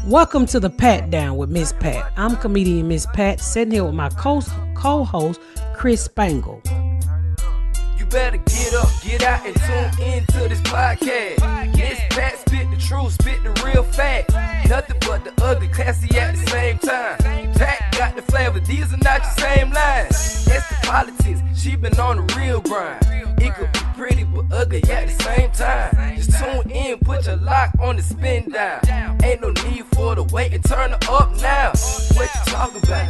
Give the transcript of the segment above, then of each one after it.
Welcome to the Patdown with Miss Pat. I'm comedian Miss Pat, sitting here with my co-host, Chris Spangle. You better get up, get out, and tune into this podcast. Miss Pat spit the truth, spit the real fact. Nothing but the ugly, classy at the same time. Pat got the flavor, these are not your same lines. It's the politics, she been on the real grind. It could be pretty but ugly at the same time. Just tune in, put your lock on the spin down. Ain't no need for the wait and turn it up now. What you talking about?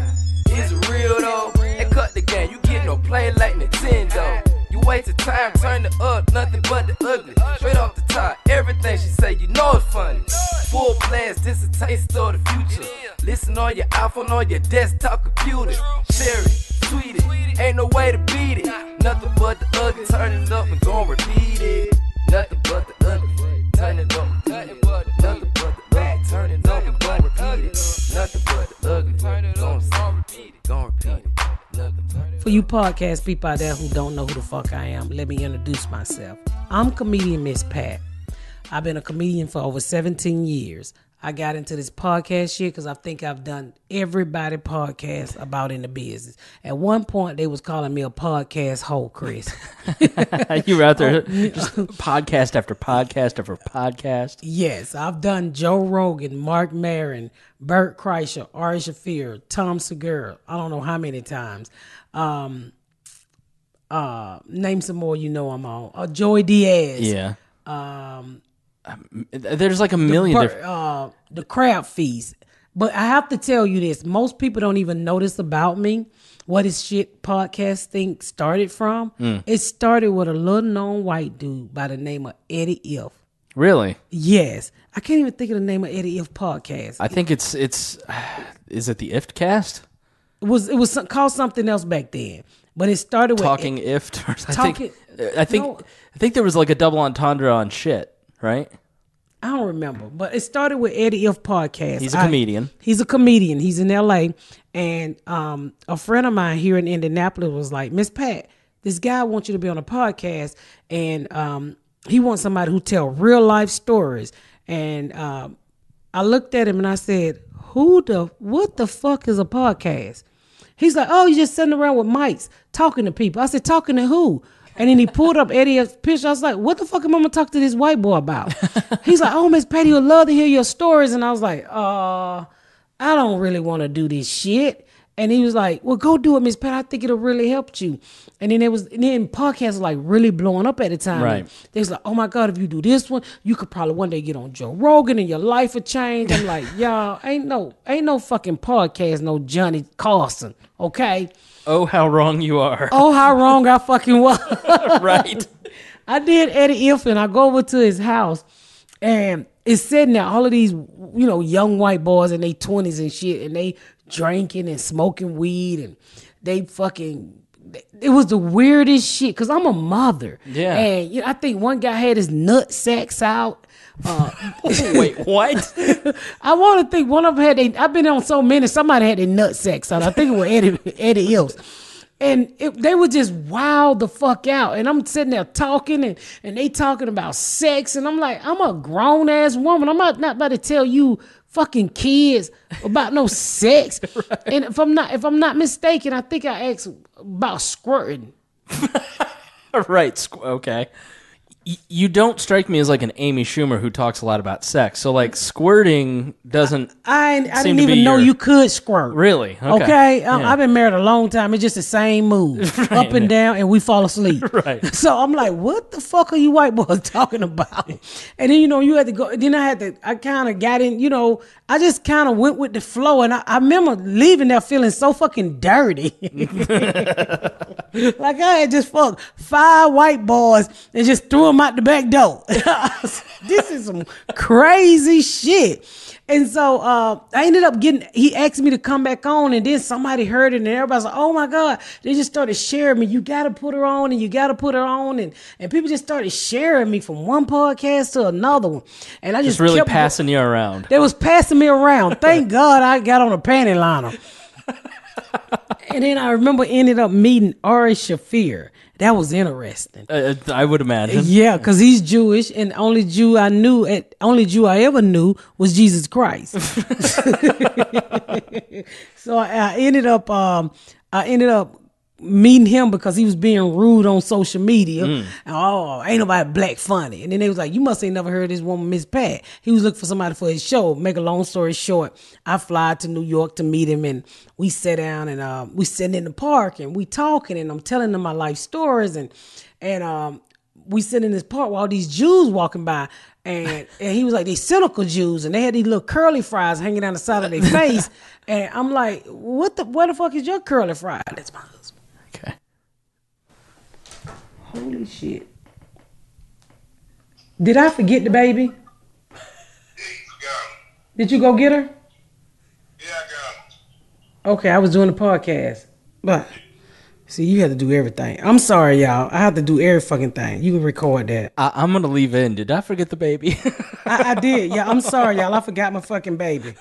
Is it real though? They cut the game, you get no play like Nintendo. You wasted time, turn it up, nothing but the ugly. Straight off the top, everything she say, you know it's funny. Full blast, this a taste of the future. Listen on your iPhone, on your desktop computer. Share it, tweet it, ain't no way to beat it. Nothing but the ugly, turn it up and gon' repeat it. Nothing but the ugly, turn it up, nothing but the ugly, turn it up and gon' repeat it. Nothing but the ugly, gon' repeat it, gon' repeat it. For you podcast people out there who don't know who the fuck I am, let me introduce myself. I'm comedian Miss Pat. I've been a comedian for over 17 years. I got into this podcast shit because I think I've done everybody podcast about in the business. At one point, they was calling me a podcast hoe, Chris. You were out there just podcast after podcast after podcast. Yes, I've done Joe Rogan, Mark Maron, Bert Kreischer, Ari Shaffir, Tom Segura. I don't know how many times. Name some more you know I'm on. Joey Diaz. Yeah. There's like a million the crab feast. But I have to tell you this, most people don't even notice about me what this shit podcast thing started from. It started with a little known white dude by the name of Eddie If. Really? Yes. I can't even think of the name of Eddie If podcast. I think it's is it the If cast? It was called something else back then. But it started with Talking If. I think there was like a double entendre on shit. Right? I don't remember, but it started with Eddie If podcast. He's a comedian. He's a comedian. He's in LA, and a friend of mine here in Indianapolis was like, Miss Pat, this guy wants you to be on a podcast, and he wants somebody who tell real life stories. And I looked at him and I said, what the fuck is a podcast? He's like, oh, you just sitting around with mics talking to people. I said, talking to who? And then he pulled up Eddie's picture. I was like, what the fuck am I going to talk to this white boy about? He's like, oh, Miss Patty would love to hear your stories. And I was like, I don't really want to do this shit. And he was like, well, go do it, Miss Pat. I think it'll really help you. And then podcasts was like really blowing up at the time. Right. They was like, oh my God, if you do this one, you could probably one day get on Joe Rogan and your life would change. I'm like, y'all, ain't no fucking podcast, no Johnny Carson, okay? Oh, how wrong you are. Oh, how wrong I fucking was. Right. I did Eddie If, and I go over to his house, and it's sitting there, all of these, young white boys in their 20s and shit, and they drinking and smoking weed, and it was the weirdest shit, because I'm a mother. Yeah. And I think one guy had his nut sacks out. Wait, what? I want to think one of them I've been on so many, somebody had their nut sacks out. I think it was Eddie Ills. And they were just wild the fuck out. And I'm sitting there talking and they talking about sex. And I'm like, I'm a grown ass woman. I'm not about to tell you fucking kids about no sex. Right. And if I'm not mistaken, I think I asked about squirting. Right. Okay. You don't strike me as like an Amy Schumer who talks a lot about sex. So like squirting doesn't. I didn't even know you could squirt. Really? Okay. Yeah. I've been married a long time. It's just the same move, right, up and down, and we fall asleep. Right. So I'm like, what the fuck are you white boys talking about? And then you had to go. Then I kind of got in. I just kind of went with the flow, and I remember leaving there feeling so fucking dirty. Like I had just fucked 5 white boys and just threw them out the back door. This is some crazy shit. And so I ended up he asked me to come back on, and then somebody heard it, and everybody's like, oh my God. They just started sharing me. You got to put her on, and you got to put her on. And people just started sharing me from one podcast to another one. And I just really passing you around. They was passing me around. Thank God I got on a panty liner. And then I remember ended up meeting Ari Shaffir. That was interesting. I would imagine. Yeah, because he's Jewish, and only Jew I ever knew was Jesus Christ. So I ended up meeting him because he was being rude on social media. Oh, ain't nobody black funny. And then they was like, you must ain't never heard of this woman, Miss Pat. He was looking for somebody for his show. Make a long story short, I fly to New York to meet him, and we sat down and we sitting in the park and we talking, and I'm telling him my life stories, and we sit in this park while all these Jews walking by, and he was like, they cynical Jews, and they had these little curly fries hanging down the side of their face. And I'm like, where the fuck is your curly fry? That's my husband. Okay. Holy shit. Did I forget the baby? Yeah, you forgot him. Did you go get her? Yeah, I got him. Okay, I was doing the podcast. But, see, you had to do everything. I'm sorry, y'all. I have to do every fucking thing. You can record that. I'm going to leave in. Did I forget the baby? I did. Yeah, I'm sorry, y'all. I forgot my fucking baby.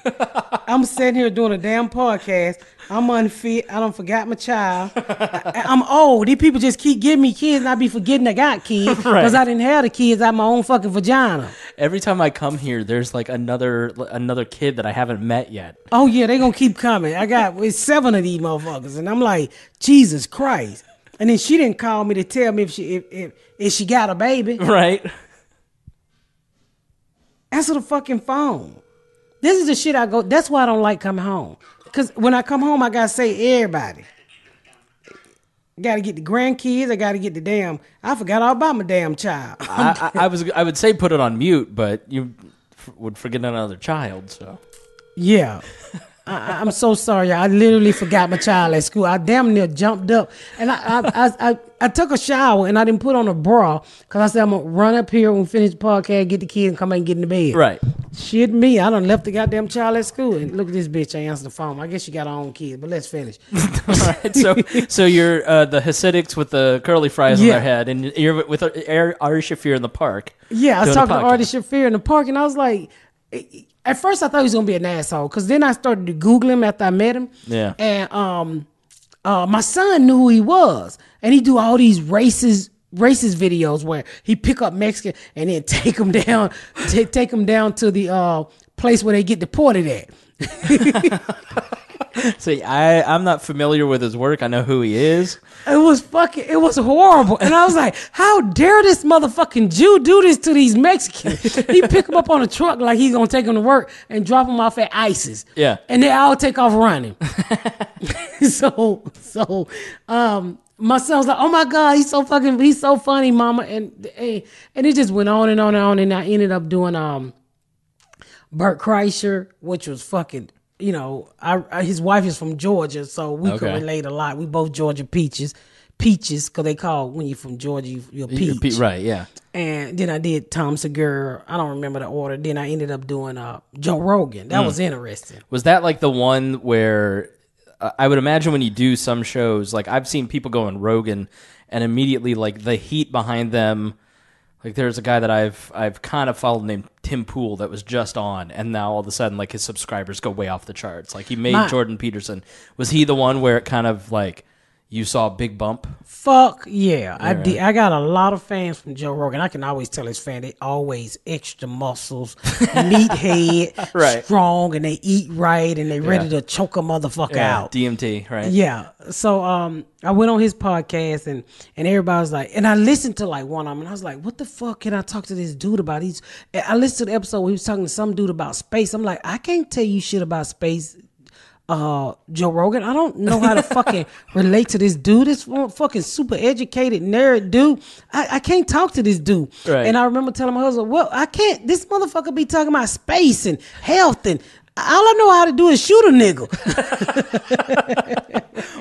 I'm sitting here doing a damn podcast. I'm unfit. I don't forgot my child. I'm old. These people just keep giving me kids, and I be forgetting I got kids because I didn't have the kids out my own fucking vagina. Every time I come here, there's like another kid that I haven't met yet. Oh yeah, they gonna keep coming. It's 7 of these motherfuckers, and I'm like, Jesus Christ. And then she didn't call me to tell me if she got a baby. Right. Answer the fucking phone. This is the shit I go. That's why I don't like coming home. Because when I come home, I gotta say everybody. Got to get the grandkids. I got to get the damn. I forgot all about my damn child. I would say put it on mute, but you would forget another child. So yeah. I'm so sorry. I literally forgot my child at school. I damn near jumped up, and I took a shower and I didn't put on a bra because I said I'm gonna run up here when we finish the podcast, get the kids, and come back and get in the bed. Right. Shit me. I done left the goddamn child at school, and look at this bitch. I answered the phone. I guess she got her own kids, but let's finish. All right. So you're the Hasidics with the curly fries on their head, and you're with Ari Shafir in the park. Yeah, I was talking to Ari Shafir in the park, and I was like. At first, I thought he was gonna be an asshole, because then I started to Google him after I met him. Yeah. And my son knew who he was, and he do all these racist videos where he pick up Mexican and then take them down to the place where they get deported at. See, I'm not familiar with his work. I know who he is. It was horrible. And I was like, how dare this motherfucking Jew do this to these Mexicans? He pick them up on a truck like he's going to take them to work and drop them off at ISIS. Yeah. And they all take off running. So my son was like, oh my God, he's so funny, mama. And it just went on and on and on. And I ended up doing Bert Kreischer, which was fucking, you know, his wife is from Georgia, so we could relate a lot. We both Georgia peaches, because they call when you're from Georgia, you're a peach. Right, yeah. And then I did Tom Segura. I don't remember the order. Then I ended up doing Joe Rogan. That was interesting. Was that like the one where I would imagine when you do some shows, like I've seen people go on Rogan and immediately like the heat behind them. Like there's a guy that I've kind of followed named Tim Pool that was just on, and now all of a sudden like his subscribers go way off the charts. Like he made Jordan Peterson. Was he the one where it kind of like you saw a big bump? Fuck yeah. I did. I got a lot of fans from Joe Rogan. I can always tell his fan they always extra muscles, meathead, right. strong, and they eat right, and they ready to choke a motherfucker out. DMT, right? Yeah. So I went on his podcast, and everybody was like, and I listened to like one of them, and I was like, what the fuck can I talk to this dude about? I listened to the episode where he was talking to some dude about space. I'm like, I can't tell you shit about space. Joe Rogan, I don't know how to fucking relate to this dude. This fucking super educated nerd dude. I can't talk to this dude. Right. And I remember telling my husband, well, I can't. This motherfucker be talking about space and health, and all I know how to do is shoot a nigga.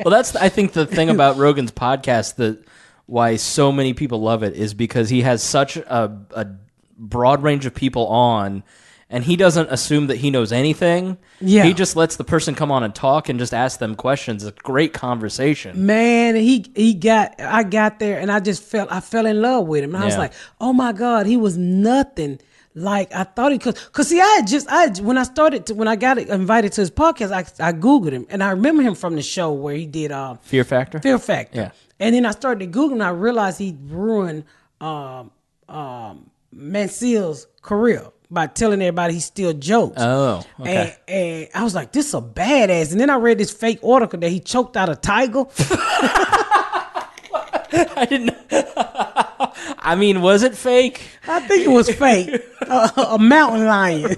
Well, that's I think the thing about Rogan's podcast, that why so many people love it, is because he has such a broad range of people on. And he doesn't assume that he knows anything. Yeah. He just lets the person come on and talk and just ask them questions. It's a great conversation. Man, I got there and I fell in love with him. And I was like, oh my God, he was nothing like I thought he could. Cause see, when I got invited to his podcast, I Googled him, and I remember him from the show where he did Fear Factor. Fear Factor. Yeah. And then I started to Google and I realized he ruined Mansell's career by telling everybody he still jokes. Oh, okay. And I was like, this is a badass. And then I read this fake article that he choked out a tiger. I didn't. I mean, was it fake? I think it was fake. A mountain lion.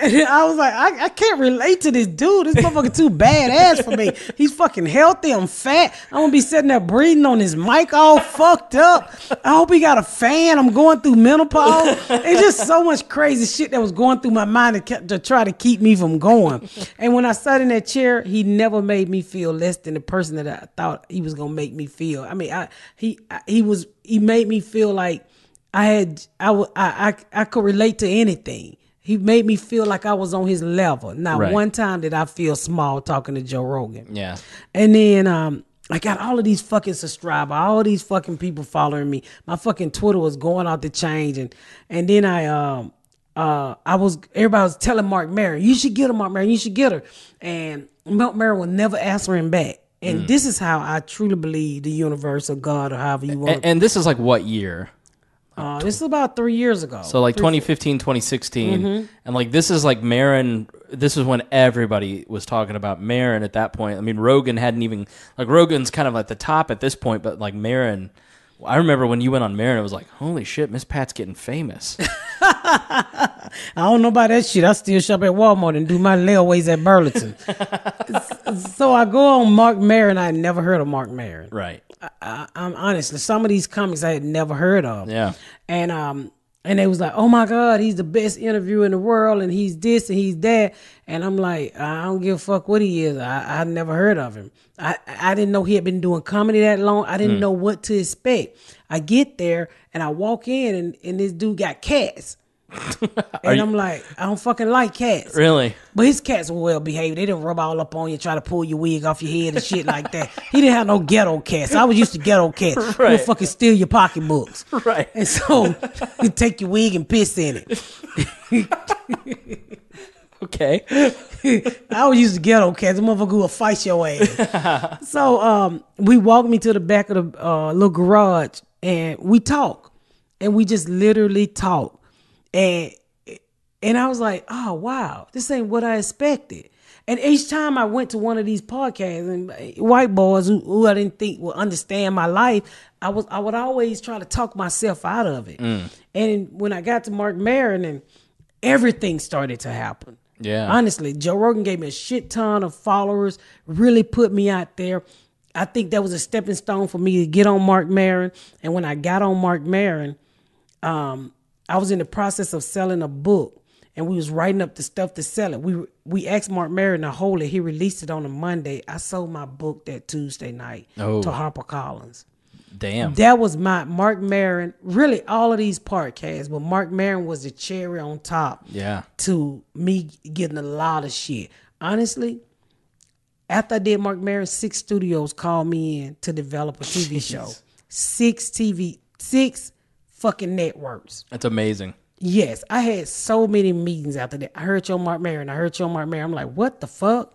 And I was like, I can't relate to this dude. This motherfucker too badass for me. He's fucking healthy. I'm fat. I'm gonna be sitting there breathing on his mic all fucked up. I hope he got a fan. I'm going through menopause. It's just so much crazy shit that was going through my mind to try to keep me from going. And when I sat in that chair, he never made me feel less than the person that I thought he was gonna make me feel. I mean, he made me feel like I could relate to anything. He made me feel like I was on his level. Not Right. one time did I feel small talking to Joe Rogan. Yeah. And then I got all of these fucking subscribers, all these fucking people following me. My fucking Twitter was going out the change, and then everybody was telling Mark Maron, you should get her, Mark Maron, you should get her. And Mark Maron was never answering back. And this is how I truly believe the universe or God or however you want. And this is like what year? This is about 3 years ago. So like 2015, 2016. And like this is like Maron, this is when everybody was talking about Maron at that point. I mean, Rogan hadn't even, like Rogan's kind of at the top at this point, but like Maron, I remember when you went on Maron, it was like, holy shit, Miss Pat's getting famous. I don't know about that shit. I still shop at Walmart and do my layaways at Burlington. So I go on Mark Maron. I had never heard of Mark Maron. Right. I'm honestly, some of these comics I had never heard of. Yeah. And they was like, oh my God, he's the best interviewer in the world, and he's this and he's that. And I'm like, I don't give a fuck what he is. I never heard of him. I didn't know he had been doing comedy that long. I didn't know what to expect. I get there and I walk in and this dude got cats. And I'm like, I don't fucking like cats. Really? But his cats were well behaved. They didn't rub all up on you, try to pull your wig off your head and shit like that. He didn't have no ghetto cats. I was used to ghetto cats. Right. Who would fucking steal your pocketbooks. Right. And so he'd take your wig and piss in it. Okay. I was used to ghetto cats. The motherfucker will fight your ass. So we walked me to the back of the little garage and we talk. And we just literally talk. And I was like, oh, wow, this ain't what I expected. And each time I went to one of these podcasts and white boys who I didn't think would understand my life, I would always try to talk myself out of it. And when I got to Mark Maron, and everything started to happen. Yeah. Honestly, Joe Rogan gave me a shit ton of followers, really put me out there. I think that was a stepping stone for me to get on Mark Maron. And when I got on Mark Maron, I was in the process of selling a book, and we was writing up the stuff to sell it. We asked Mark Maron to hold it. He released it on a Monday. I sold my book that Tuesday night to HarperCollins. Damn. That was my Mark Maron. Really, all of these podcasts, but Mark Maron was the cherry on top. Yeah. To me getting a lot of shit. Honestly, after I did Mark Maron, 6 studios called me in to develop a TV show. 6 fucking networks. That's amazing. Yes, I had so many meetings after that. I heard your Mark Maron. I'm like, what the fuck?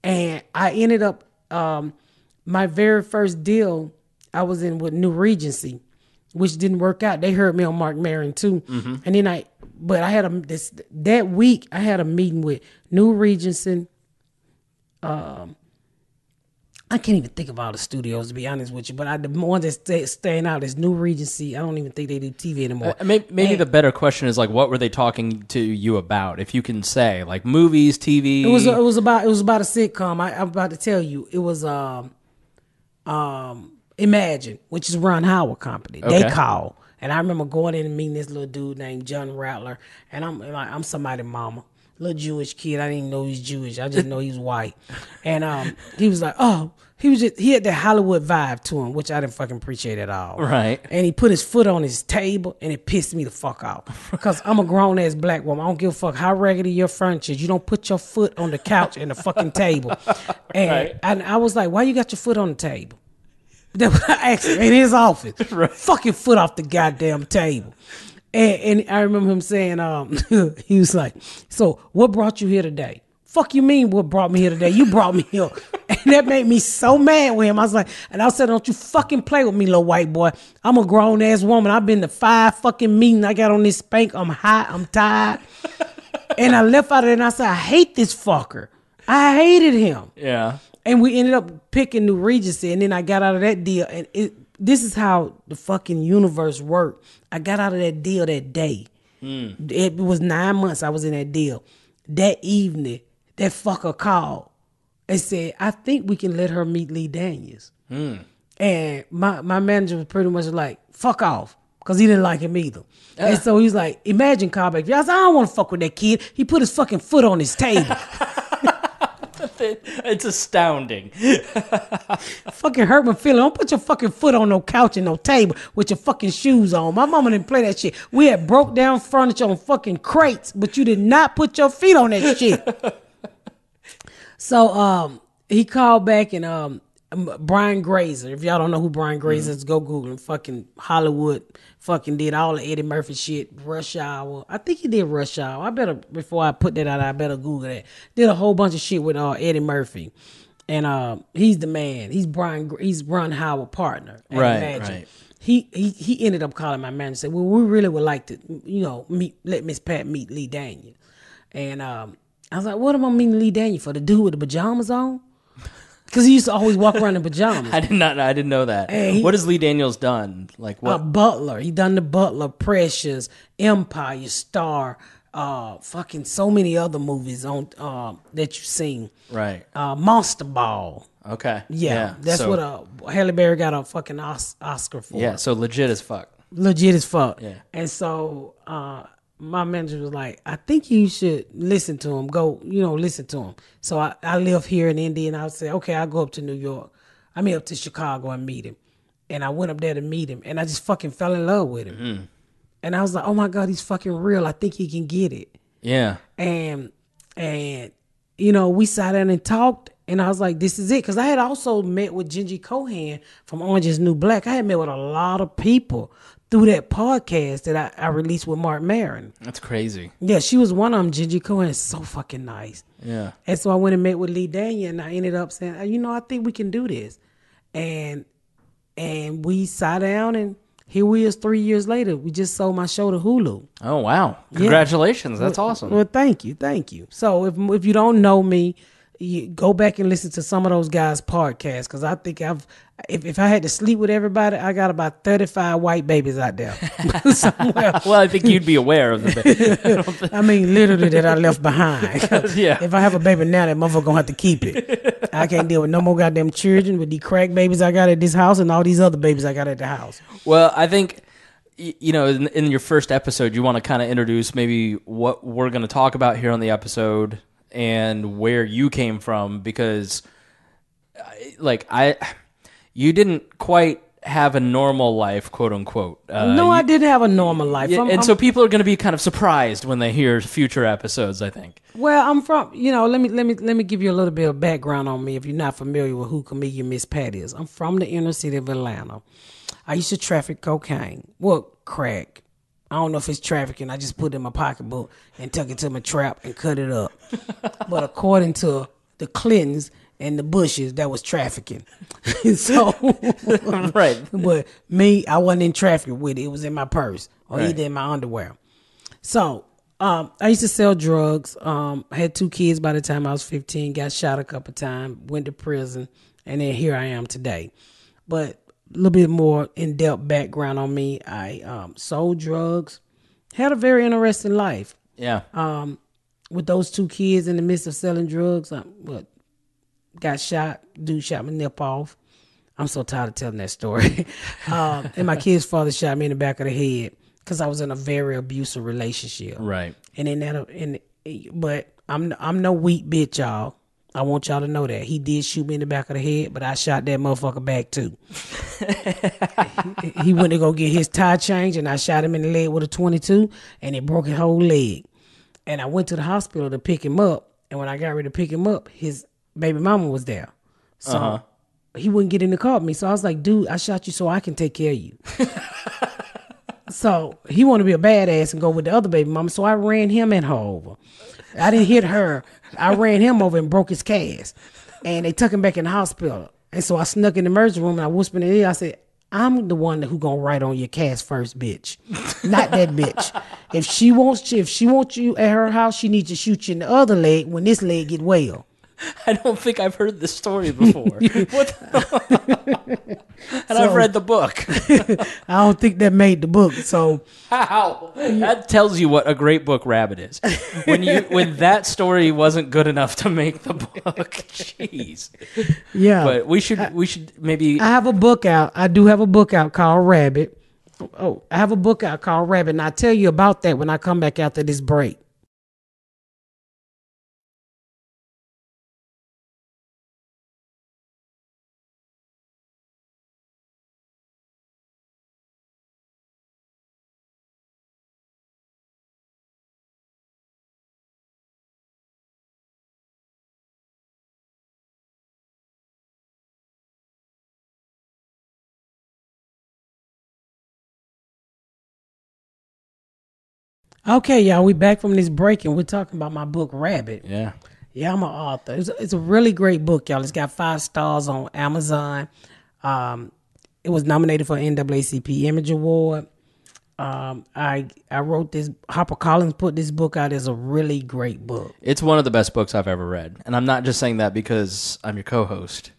And I ended up, my very first deal I was in with New Regency, which didn't work out. They heard me on Mark Maron too. And then that week I had a meeting with New Regency. I can't even think of all the studios, to be honest with you, but the one that's staying out is New Regency. I don't even think they do TV anymore. Maybe the better question is like, what were they talking to you about? If you can say, like movies, TV. It was about a sitcom. I'm about to tell you. It was Imagine, which is Ron Howard company. Okay. They call, and I remember going in and meeting this little dude named John Rattler, and I'm somebody's mama. Little Jewish kid. I didn't even know he was Jewish. I just know he was white. And he was like, oh, he had that Hollywood vibe to him, which I didn't fucking appreciate at all. Right. And he put his foot on his table, and it pissed me the fuck off. Because I'm a grown ass black woman. I don't give a fuck how raggedy your furniture is. You don't put your foot on the couch and the fucking table. And, Right. and I was like, why you got your foot on the table? That's what I asked him in his office. Right. Fuck your foot off the goddamn table. And I remember him saying, he was like, so what brought you here today? Fuck you mean what brought me here today? You brought me here. That made me so mad with him. I was like, and I said, don't you fucking play with me, little white boy. I'm a grown ass woman. I've been to 5 fucking meetings. I got on this spank. I'm hot. I'm tired. And I left out of there and I said, I hate this fucker. I hated him. Yeah. And we ended up picking New Regency. And then I got out of that deal. And this is how the fucking universe worked. I got out of that deal that day. It was 9 months I was in that deal. That evening, that fucker called and said, I think we can let her meet Lee Daniels. And my manager was pretty much like, fuck off. Because he didn't like him either. And so he was like, imagine callback. I said, I don't want to fuck with that kid. He put his fucking foot on his table. It's astounding. Fucking hurt my feeling. Don't put your fucking foot on no couch and no table with your fucking shoes on. My mama didn't play that shit. We had broke down furniture on fucking crates, but you did not put your feet on that shit. So he called back and Brian Grazer. If y'all don't know who Brian Grazer is, go Google him. Fucking Hollywood. Fucking did all the Eddie Murphy shit. Rush Hour. I think he did Rush Hour. Before I put that out, I better Google that. Did a whole bunch of shit with Eddie Murphy. And he's the man. He's Ron Howard's partner. Right. He ended up calling my manager and said, well, we really would like to, let Miss Pat meet Lee Daniels. And I was like, what am I meeting Lee Daniels for? The dude with the pajamas on? Because he used to always walk around in pajamas. I didn't know that. What has Lee Daniels done? Like what? Butler. He done The Butler, Precious, Empire, Star, fucking so many other movies on that you've seen. Right. Monster Ball. Okay. Yeah. That's what Halle Berry got a fucking Oscar for. Yeah. So legit as fuck. Legit as fuck. Yeah. And so my manager was like, I think you should listen to him. Go, listen to him. So I live here in Indy, and I would say, okay, I'll go up to New York. Up to Chicago and meet him. And I went up there to meet him, and I just fucking fell in love with him. Mm-hmm. And I was like, oh my God, he's fucking real. I think he can get it. Yeah. And we sat down and talked, and I was like, this is it. Because I had also met with Gingy Cohan from Orange is New Black. I had met with a lot of people through that podcast that I released with Mark Maron. That's crazy. Yeah, she was one of them. Gingy Cohan is so fucking nice. Yeah. And so I went and met with Lee Daniel, and I ended up saying, I think we can do this. And we sat down, and here we is 3 years later. We just sold my show to Hulu. Oh, wow. Congratulations. Yeah. That's awesome. Well, thank you. So if you don't know me, you go back and listen to some of those guys' podcasts, because I think if I had to sleep with everybody, I got about 35 white babies out there somewhere. Well, I think you'd be aware of the baby. Literally that I left behind. Yeah. If I have a baby now, that motherfucker gonna have to keep it. I can't deal with no more goddamn children with these crack babies I got at this house and all these other babies I got at the house. Well, I think, in your first episode, you want to kind of introduce maybe what we're going to talk about here on the episode and where you came from, because you didn't quite have a normal life, quote unquote. No, I didn't have a normal life. Yeah, so people are going to be kind of surprised when they hear future episodes, I think. Well, I'm from, let me give you a little bit of background on me if you're not familiar with who comedian Miss Pat is. I'm from the inner city of Atlanta. I used to traffic cocaine. Well, crack. I don't know if it's trafficking. I just put it in my pocketbook and took it to my trap and cut it up. But according to the Clintons and the Bushes, that was trafficking. So, right. But me, I wasn't in traffic with it. It was in my purse or either in my underwear. So I used to sell drugs. I had 2 kids by the time I was 15. Got shot a couple times. Went to prison, and then here I am today. But a little bit more in-depth background on me. I sold drugs, had a very interesting life. Yeah. With those 2 kids in the midst of selling drugs, got shot. Dude shot my nip off. I'm so tired of telling that story. And my kid's father shot me in the back of the head because I was in a very abusive relationship. Right. But I'm no weak bitch, y'all. I want y'all to know that. He did shoot me in the back of the head, but I shot that motherfucker back too. He went to go get his tie changed, and I shot him in the leg with a 22, and it broke his whole leg. And I went to the hospital to pick him up, and when I got ready to pick him up, his baby mama was there. So he wouldn't get in the car with me. So I was like, dude, I shot you so I can take care of you. So he wanted to be a badass and go with the other baby mama, so I ran him and her over. I didn't hit her. I ran him over and broke his cast. And they took him back in the hospital. And so I snuck in the emergency room and I whispered in the ear. I said, I'm the one who gonna write on your cast first, bitch. Not that bitch. If she wants you at her house, she needs to shoot you in the other leg when this leg get well. I don't think I've heard this story before. And I've read the book. I don't think that made the book. So how? That tells you what a great book Rabbit is. When that story wasn't good enough to make the book. Jeez. Yeah. But we should maybe. I have a book out. I do have a book out called Rabbit. Oh, I have a book out called Rabbit, and I'll tell you about that when I come back after this break. Okay, y'all, we back from this break and we're talking about my book Rabbit. Yeah. Yeah, I'm an author. It's a really great book, y'all. It's got 5 stars on Amazon. It was nominated for an NAACP Image Award. I wrote this. HarperCollins put this book out as a really great book. It's one of the best books I've ever read, and I'm not just saying that because I'm your co-host.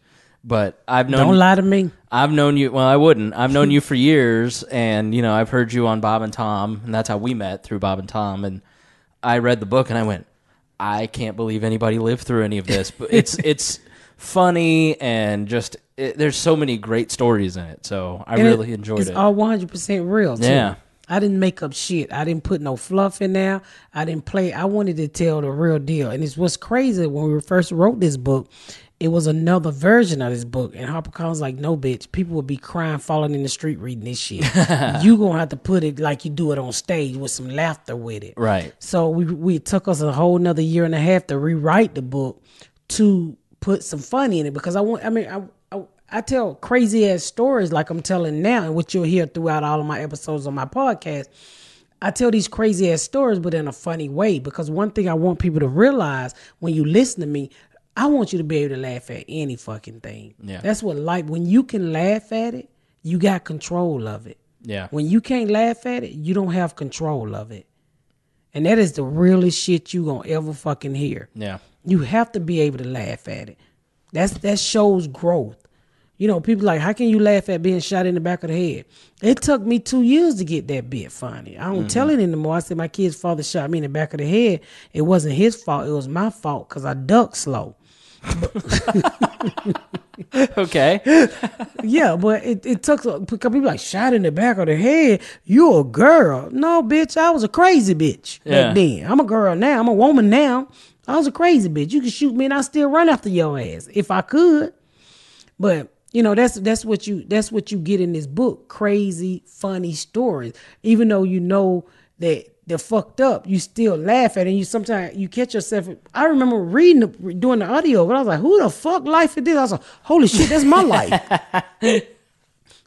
But I've known. Don't lie to me. I've known you. Well, I wouldn't. I've known you for years, and I've heard you on Bob and Tom, and that's how we met, through Bob and Tom. And I read the book, and I went, I can't believe anybody lived through any of this. But it's funny, and just there's so many great stories in it. So I really enjoyed it. It's all 100% real, too. Yeah. I didn't make up shit. I didn't put no fluff in there. I didn't play. I wanted to tell the real deal. And it's what's crazy. When we first wrote this book, it was another version of this book. And HarperCollins like, no, bitch. People would be crying, falling in the street reading this shit. You going to have to put it like you do it on stage with some laughter with it. Right. So we took us a whole nother year and a half to rewrite the book to put some fun in it. Because I tell crazy ass stories like I'm telling now, and what you'll hear throughout all of my episodes on my podcast. I tell these crazy ass stories, but in a funny way. Because one thing I want people to realize when you listen to me, I want you to be able to laugh at any fucking thing. Yeah. That's what life. When you can laugh at it, you got control of it. Yeah. When you can't laugh at it, you don't have control of it. And that is the realest shit you gonna ever fucking hear. Yeah. You have to be able to laugh at it. That shows growth. People like, how can you laugh at being shot in the back of the head? It took me 2 years to get that bit funny. I don't tell it anymore. I said my kid's father shot me in the back of the head. It wasn't his fault. It was my fault because I ducked slow. Okay. Yeah, but it took, because people like, shot in the back of the head, you a girl. No, bitch, I was a crazy bitch back then. I'm a girl now. I'm a woman now. I was a crazy bitch. You can shoot me and I still run after your ass if I could. But that's what you get in this book. Crazy, funny stories. Even though you know that they're fucked up, you still laugh at it. And you sometimes you catch yourself. I remember doing the audio, but I was like, who the fuck life is this? I was like, holy shit, that's my life.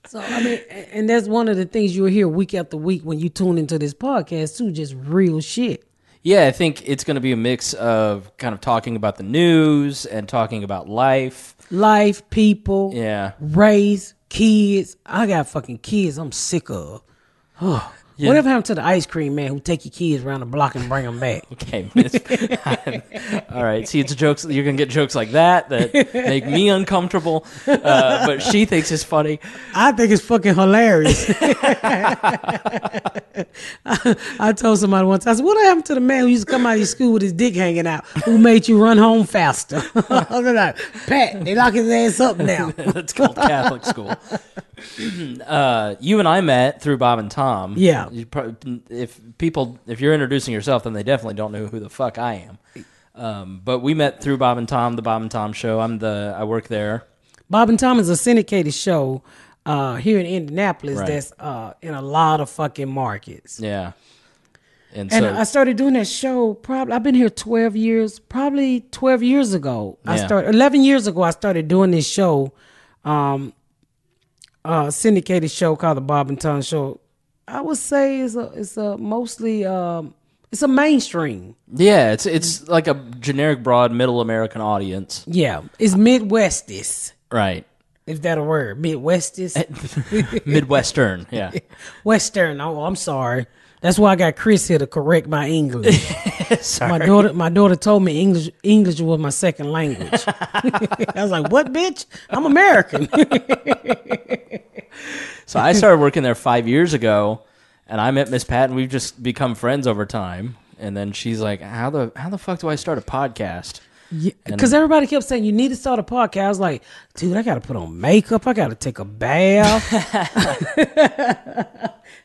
So and that's one of the things you'll hear week after week when you tune into this podcast too, just real shit. Yeah, I think it's going to be a mix of kind of talking about the news and talking about life. Life, people, race, kids. I got fucking kids I'm sick of. Whatever happened to the ice cream man who take your kids around the block and bring them back? Okay, miss. All right. See, it's jokes. You're gonna get jokes like that make me uncomfortable, but she thinks it's funny. I think it's fucking hilarious. I told somebody once. I said, "What happened to the man who used to come out of your school with his dick hanging out, who made you run home faster?" I was like, "Pat, they lock his ass up now." That's called Catholic school. You and I met through Bob and Tom. Yeah. If you're introducing yourself, then they definitely don't know who the fuck I am. But we met through Bob and Tom, the Bob and Tom show. I work there. Bob and Tom is a syndicated show here in Indianapolis that's in a lot of fucking markets. Yeah. And I started doing that show I've been here 12 years, probably 12 years ago. 11 years ago, I started doing this show, syndicated show called the Bob and Tom Show. I would say it's a mostly It's a mainstream. Yeah, it's like a generic, broad, middle American audience. Yeah, it's Midwestis. Right. Is that a word? Midwestis? Midwestern, yeah. Western. Oh, I'm sorry. That's why I got Chris here to correct my English. Sorry. My daughter told me English was my second language. I was like, what, bitch? I'm American. So I started working there 5 years ago, and I met Miss Pat, and we've just become friends over time. And then she's like, how the fuck do I start a podcast? Because everybody kept saying, you need to start a podcast. I was like, dude, I got to put on makeup. I got to take a bath.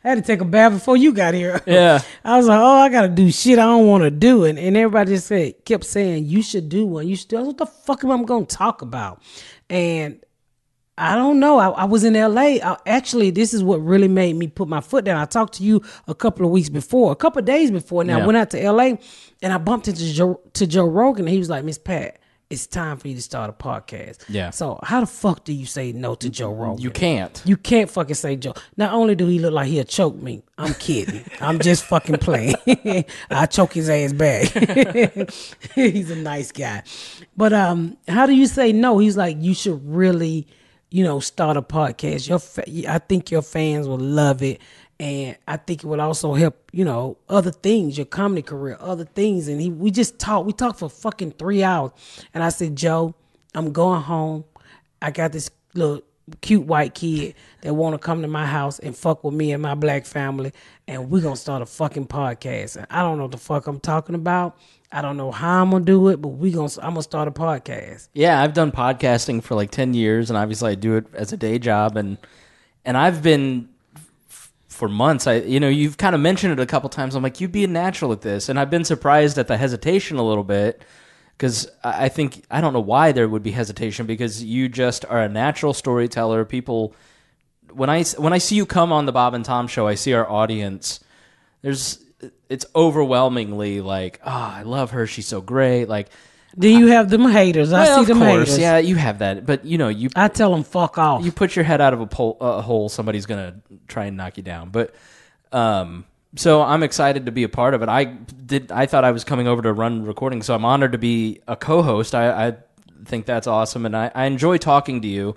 I had to take a bath before you got here. Yeah. I was like, oh, I got to do shit I don't want to do. And everybody just kept saying, you should do one. You should do. What the fuck am I going to talk about? And I don't know. I was in L.A. Actually, this is what really made me put my foot down. I talked to you a couple of days before. And I went out to L.A. and I bumped into Joe Rogan. And he was like, Miss Pat, it's time for you to start a podcast. Yeah. So how the fuck do you say no to Joe Rogan? You can't. You can't fucking say Joe. Not only do he look like he'll choke me, I'm kidding. I'm just fucking playing. I choke his ass back. He's a nice guy. But how do you say no? He's like, you should really, start a podcast. I think your fans will love it. And I think it would also help, other things, your comedy career, other things. And we talked for fucking 3 hours. And I said, Joe, I'm going home. I got this little cute white kid that want to come to my house and fuck with me and my black family. And we're going to start a fucking podcast. And I don't know what the fuck I'm talking about. I don't know how I'm going to do it, but I'm going to start a podcast. Yeah, I've done podcasting for like 10 years, and obviously I do it as a day job. And I've been... for months, you've kind of mentioned it a couple times. I'm like, you'd be a natural at this. And I've been surprised at the hesitation a little bit because I don't know why there would be hesitation because you just are a natural storyteller. People, when I see you come on the Bob and Tom show, I see our audience. It's overwhelmingly like, oh, I love her. She's so great. Like, then you have them haters. I see them haters. Yeah, you have that. But, I tell them fuck off. You put your head out of a hole, somebody's going to try and knock you down. But so I'm excited to be a part of it. I thought I was coming over to run recording, so I'm honored to be a co-host. I think that's awesome, and I enjoy talking to you.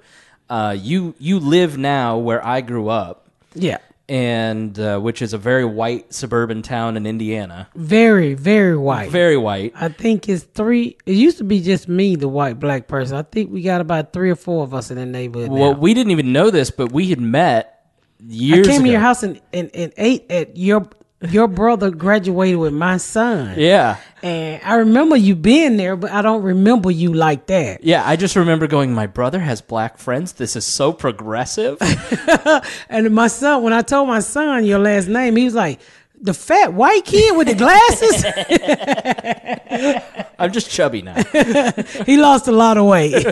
You live now where I grew up. Yeah. And which is a very white suburban town in Indiana. Very, very white. Very white. I think it's 3. It used to be just me, the white black person. I think we got about 3 or 4 of us in the neighborhood. Well, now. we didn't even know this, but we had met years ago. I came to your house and ate at your brother graduated with my son. Yeah. And I remember you being there, but I don't remember you like that. Yeah, I just remember going, my brother has black friends. This is so progressive. And my son, when I told my son your last name, he was like, the fat white kid with the glasses? I'm just chubby now. He lost a lot of weight.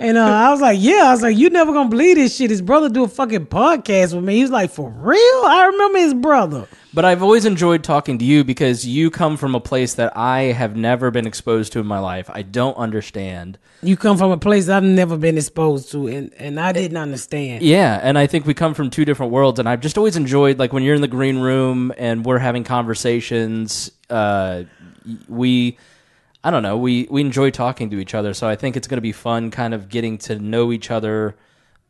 And I was like, you never gonna believe this shit. His brother do a fucking podcast with me. He was like, for real? I remember his brother. But I've always enjoyed talking to you because you come from a place that I have never been exposed to in my life. I don't understand. You come from a place I've never been exposed to, and I didn't understand. Yeah, and I think we come from 2 different worlds, and I've just always enjoyed, like, when you're in the green room and we're having conversations, we enjoy talking to each other, so I think it's going to be fun kind of getting to know each other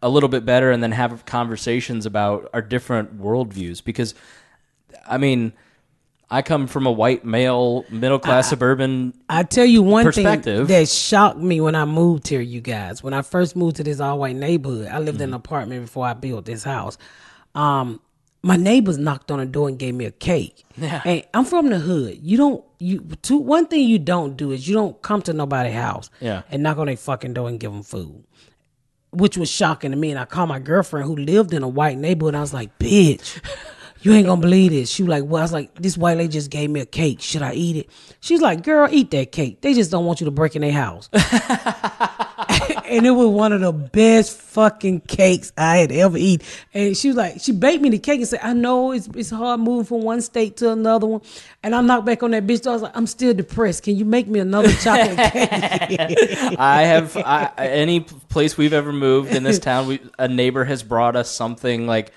a little bit better and then have conversations about our different worldviews, because... I mean, I come from a white male, middle-class suburban I tell you one thing perspective. That shocked me when I moved here, you guys. When I first moved to this all-white neighborhood, I lived in an apartment before I built this house. My neighbors knocked on the door and gave me a cake. Yeah. And I'm from the hood. One thing you don't do is you don't come to nobody's house and knock on their fucking door and give them food, which was shocking to me. And I called my girlfriend who lived in a white neighborhood, and I was like, bitch, you ain't gonna believe this. She was like, well, I was like, this white lady just gave me a cake. Should I eat it? She's like, girl, eat that cake. They just don't want you to break in their house. And it was one of the best fucking cakes I had ever eaten. And she was like, she baked me the cake and said, I know it's hard moving from one state to another one. And I knocked back on that bitch. I was like, I'm still depressed. Can you make me another chocolate cake? Any place we've ever moved in this town, a neighbor has brought us something like,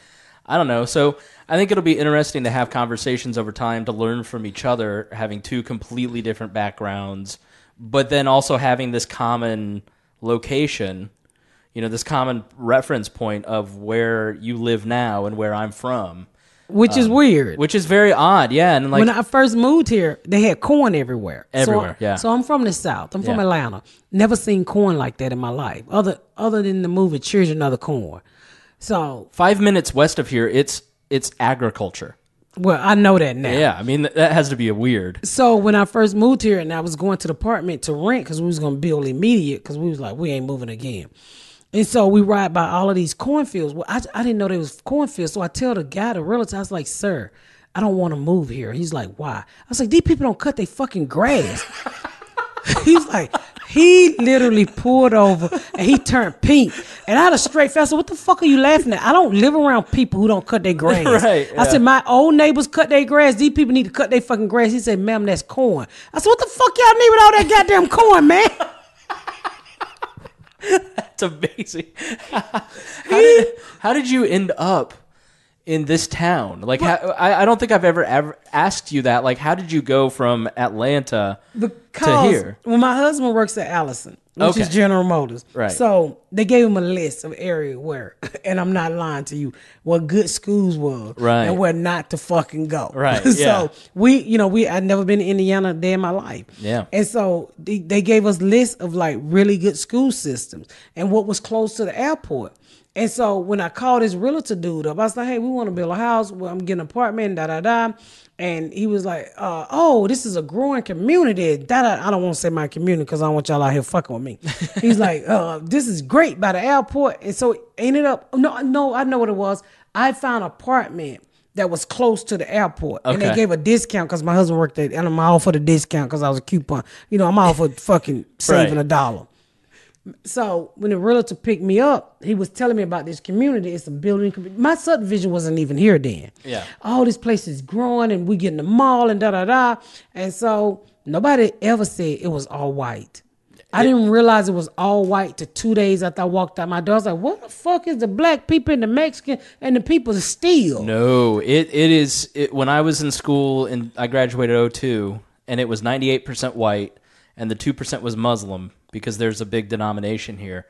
I don't know. So I think it'll be interesting to have conversations over time to learn from each other, having two completely different backgrounds, but then also having this common location, this common reference point of where you live now and where I'm from. Which is weird. Which is very odd, yeah. And when I first moved here, they had corn everywhere. Everywhere, So I'm from the South. I'm from Atlanta. Never seen corn like that in my life, other than the movie Children of the Corn. So 5 minutes west of here, it's agriculture. Well, I know that now. Yeah, I mean, that has to be a weird. So when I first moved here and I was going to the apartment to rent because we was going to build immediate because we was like, we ain't moving again. And so we ride by all of these cornfields. Well, I didn't know there was cornfields. So I tell the guy, the realtor, I was like, sir, I don't want to move here. He's like, why? I was like, these people don't cut their fucking grass. He's like, he literally pulled over and he turned pink. And I had a straight face. I said, what the fuck are you laughing at? I don't live around people who don't cut their grass. Right, yeah. I said, my old neighbors cut their grass. These people need to cut their fucking grass. He said, ma'am, that's corn. I said, what the fuck y'all need with all that goddamn corn, man? That's amazing. How did you end up in this town? Like, I don't think I've ever asked you that. Like, how did you go from Atlanta to here? Well, my husband works at Allison, which is General Motors. Right. So they gave him a list of area where, and I'm not lying to you, what good schools were, right, and where not to fucking go. Right. So I'd never been to Indiana a day in my life. Yeah. And so they gave us lists of like really good school systems and what was close to the airport. And so when I called this realtor dude up, I was like, hey, we want to build a house. Well, I'm getting an apartment, da-da-da. And he was like, this is a growing community. I don't want to say my community because I don't want y'all out here fucking with me. He's like, this is great by the airport. And so it ended up, no, I know what it was. I found an apartment that was close to the airport. Okay. And they gave a discount because my husband worked there. And I'm all for the discount because I was a coupon. I'm all for fucking saving $1. So when the realtor picked me up, he was telling me about this community. It's a building. My subdivision wasn't even here then. Yeah. All this place is growing and we getting the mall and da-da-da. And so nobody ever said it was all white. I didn't realize it was all white till 2 days after I walked out my door. I was like, what the fuck is the black people and the Mexican and the people still? No, it is. When I was in school and I graduated 2002 and it was 98% white and the 2% was Muslim, because there's a big denomination here.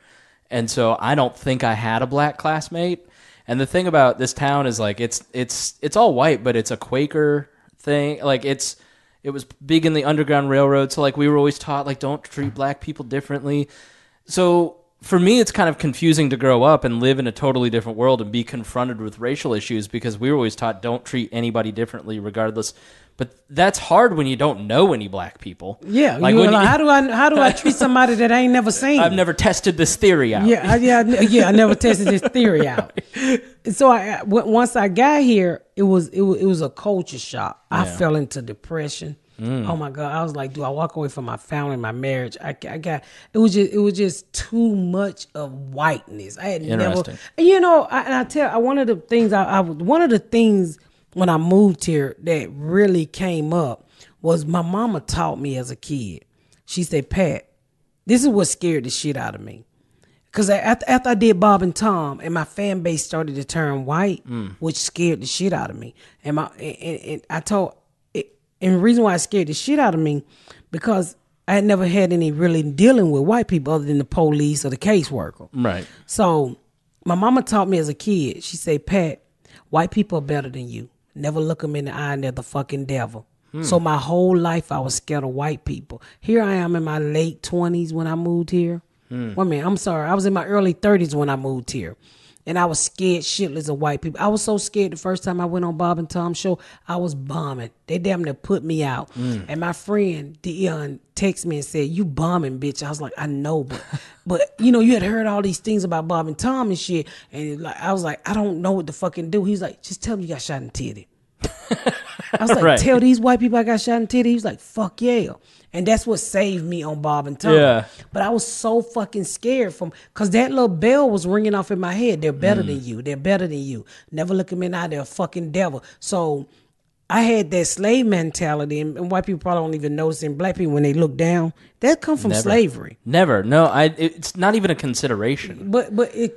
And so I don't think I had a black classmate. And the thing about this town is like it's all white, but it's a Quaker thing. Like it was big in the Underground Railroad, so like we were always taught like don't treat black people differently. So for me it's kind of confusing to grow up and live in a totally different world and be confronted with racial issues because we were always taught don't treat anybody differently regardless. But that's hard when you don't know any black people. Yeah, like how do I treat somebody that I ain't never seen? I've never tested this theory out. Yeah, I never tested this theory out. And so once I got here, it was a culture shock. I fell into depression. Oh my God, I was like, do I walk away from my family, my marriage? It was just too much of whiteness. I had never, one of the things when I moved here that really came up was my mama taught me as a kid. She said, Pat, this is what scared the shit out of me. Because after I did Bob and Tom and my fan base started to turn white, which scared the shit out of me. And the reason why it scared the shit out of me, because I had never had any really dealing with white people other than the police or the caseworker. Right. So my mama taught me as a kid, she said, Pat, white people are better than you. Never look them in the eye and they're the fucking devil. So my whole life I was scared of white people. Here I am in my late 20s when I moved here. I'm sorry. I was in my early 30s when I moved here. And I was scared shitless of white people. I was so scared the first time I went on Bob and Tom's show, I was bombing. They damn near put me out. And my friend Dion texted me and said, you bombing, bitch. I was like, I know, but you had heard all these things about Bob and Tom and shit. And I was like, I don't know what to fucking do. He's like, just tell me you got shot in the titty. I was like, right. Tell these white people I got shot in the titty. He was like, fuck yeah. And that's what saved me on Bob and Tom. Yeah. But I was so fucking scared because that little bell was ringing off in my head. They're better than you. They're better than you. Never look at me now. They're a fucking devil. So I had that slave mentality, and white people probably don't even notice in black people when they look down. That comes from slavery. Never. No, it's not even a consideration. But it's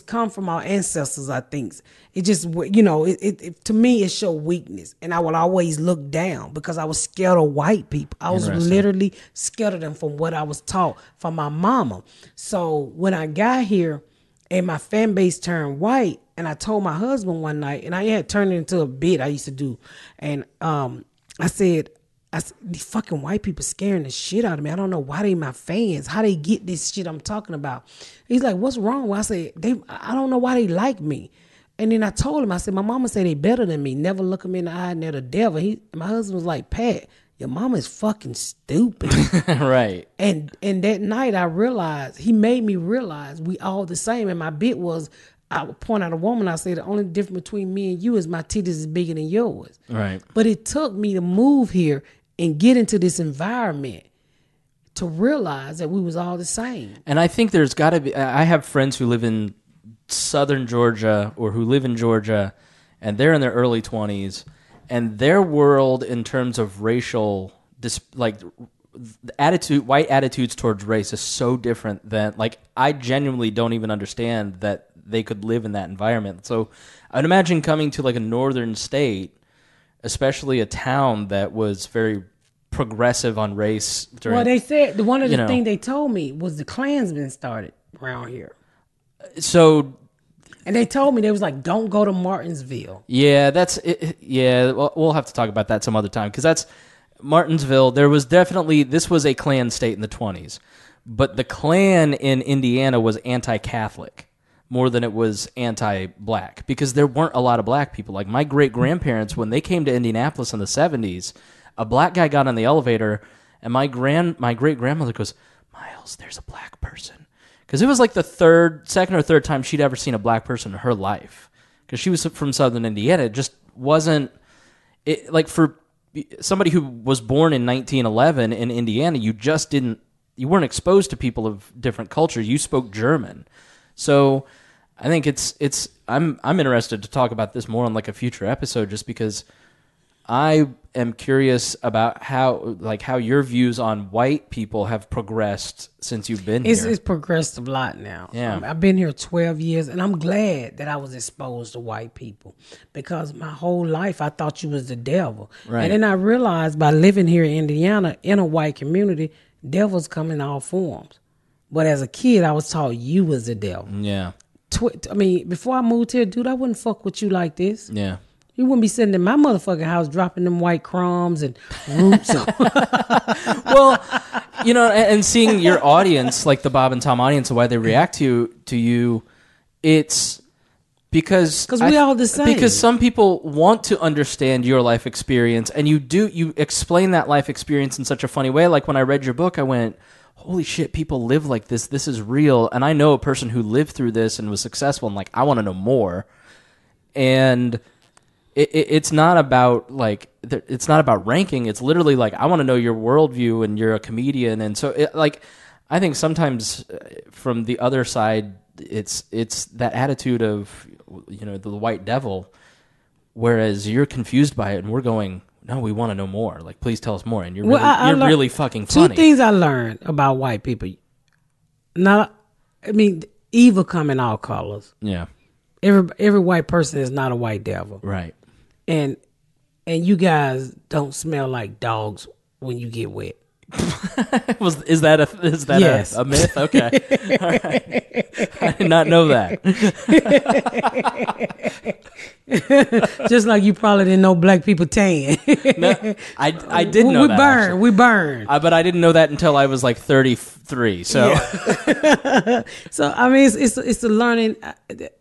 come from our ancestors. I think it just it to me it showed weakness, and I would always look down because I was scared of white people. I was literally scared of them from what I was taught from my mama. So when I got here, and my fan base turned white. And I told my husband one night, and I had turned it into a bit I used to do. And I said, these fucking white people scaring the shit out of me. I don't know why they my fans. How they get this shit I'm talking about. He's like, what's wrong? Well, I said, I don't know why they like me. And then I told him, I said, my mama said they better than me. Never look them in the eye and they're the devil. My husband was like, Pat, your mama is fucking stupid. Right. And that night I realized, he made me realize we all the same. And my bit was, I would point out a woman, I say the only difference between me and you is my titties is bigger than yours. Right. But it took me to move here and get into this environment to realize that we was all the same. And I think there's got to be, I have friends who live in southern Georgia or who live in Georgia, and they're in their early 20s, and their world in terms of racial, white attitudes towards race is so different than, I genuinely don't even understand that they could live in that environment. So I'd imagine coming to a northern state, especially a town that was very progressive on race. Well, they said one of the things they told me was the Klansmen started around here. So, and they told me, they was like, don't go to Martinsville. Yeah, that's it. Yeah, we'll have to talk about that some other time, because that's Martinsville. There was definitely, this was a Klan state in the 20s, but the Klan in Indiana was anti-Catholic more than it was anti-black, because there weren't a lot of black people. Like my great-grandparents, when they came to Indianapolis in the 70s, a black guy got on the elevator, and my great-grandmother goes, Miles, there's a black person. Because it was like the second or third time she'd ever seen a black person in her life. Because she was from southern Indiana. It just wasn't, for somebody who was born in 1911 in Indiana, you weren't exposed to people of different cultures. You spoke German. So I think I'm interested to talk about this more on a future episode, just because I am curious about how your views on white people have progressed since you've been here. It's progressed a lot now. Yeah. I've been here 12 years, and I'm glad that I was exposed to white people, because my whole life I thought you was the devil. Right. And then I realized by living here in Indiana in a white community, devils come in all forms. But as a kid, I was taught you was the devil. Yeah. Before I moved here, dude, I wouldn't fuck with you like this. Yeah. You wouldn't be sitting in my motherfucking house dropping them white crumbs and roots. Well, and seeing your audience, like the Bob and Tom audience, and why they react to you, it's because we all the same. Because some people want to understand your life experience, and you explain that life experience in such a funny way. Like when I read your book, I went, holy shit, people live like this. This is real. And I know a person who lived through this and was successful, and I want to know more. And it's not about it's not about ranking. It's literally I want to know your worldview, and you're a comedian. And so I think sometimes from the other side, it's that attitude of, the white devil, whereas you're confused by it and we're going, no, we want to know more. Please tell us more. And you're really fucking funny. Two things I learned about white people. Evil come in all colors. Yeah. Every white person is not a white devil. Right. And you guys don't smell like dogs when you get wet. Is that yes. a myth? Okay. All right. I did not know that. Just like you probably didn't know black people tan. No, I did know that. We burn. But I didn't know that until I was 33. So, yeah. So it's a learning.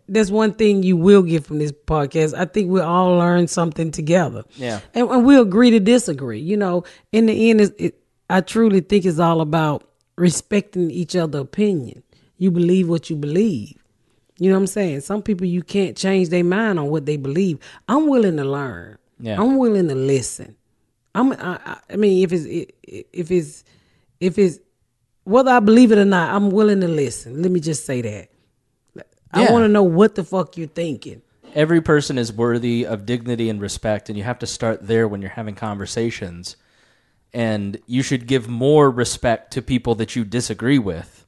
There's one thing you will get from this podcast. I think we all learn something together. Yeah. And we agree to disagree. In the end, I truly think it's all about respecting each other's opinion. You believe what you believe. You know what I'm saying? Some people, you can't change their mind on what they believe. I'm willing to learn. Yeah. I'm willing to listen. If it's whether I believe it or not, I'm willing to listen. Let me just say that. I want to know what the fuck you're thinking. every person is worthy of dignity and respect, and you have to start there when you're having conversations. And you should give more respect to people that you disagree with,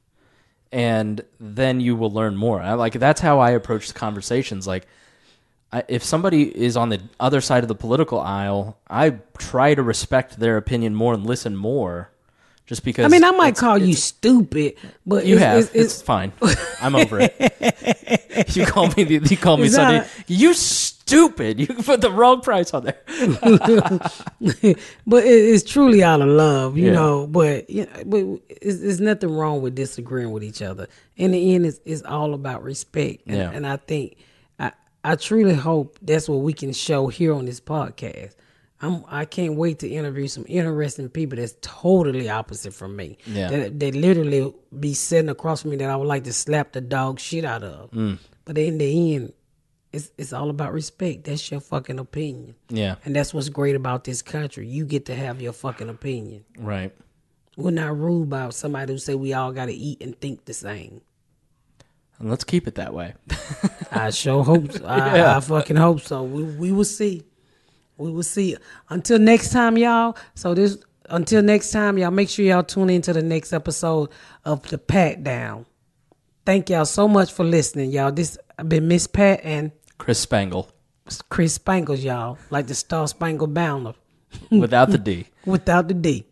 and then you will learn more. That's how I approach the conversations. Like, if somebody is on the other side of the political aisle, I try to respect their opinion more and listen more. Just because, I mean, I might call you stupid, but it's fine. I'm over it. You call me Sunday. You stupid. You put the wrong price on there. But it's truly out of love, you know. But it's nothing wrong with disagreeing with each other. In the end, it's all about respect. And I think I truly hope that's what we can show here on this podcast. I can't wait to interview some interesting people that's totally opposite from me. Yeah. That literally be sitting across from me that I would like to slap the dog shit out of. But in the end, it's all about respect. That's your fucking opinion. Yeah. And that's what's great about this country. You get to have your fucking opinion. Right. We're not ruled by somebody who say we all got to eat and think the same. And let's keep it that way. I sure hope so. I fucking hope so. We will see. We will see. Until next time, y'all. Until next time, y'all, make sure y'all tune into the next episode of the Patdown. Thank y'all so much for listening, y'all. This I've been Miss Pat and Chris Spangle. Chris Spangles, y'all. Like the Star Spangled Banner. Without the D. Without the D.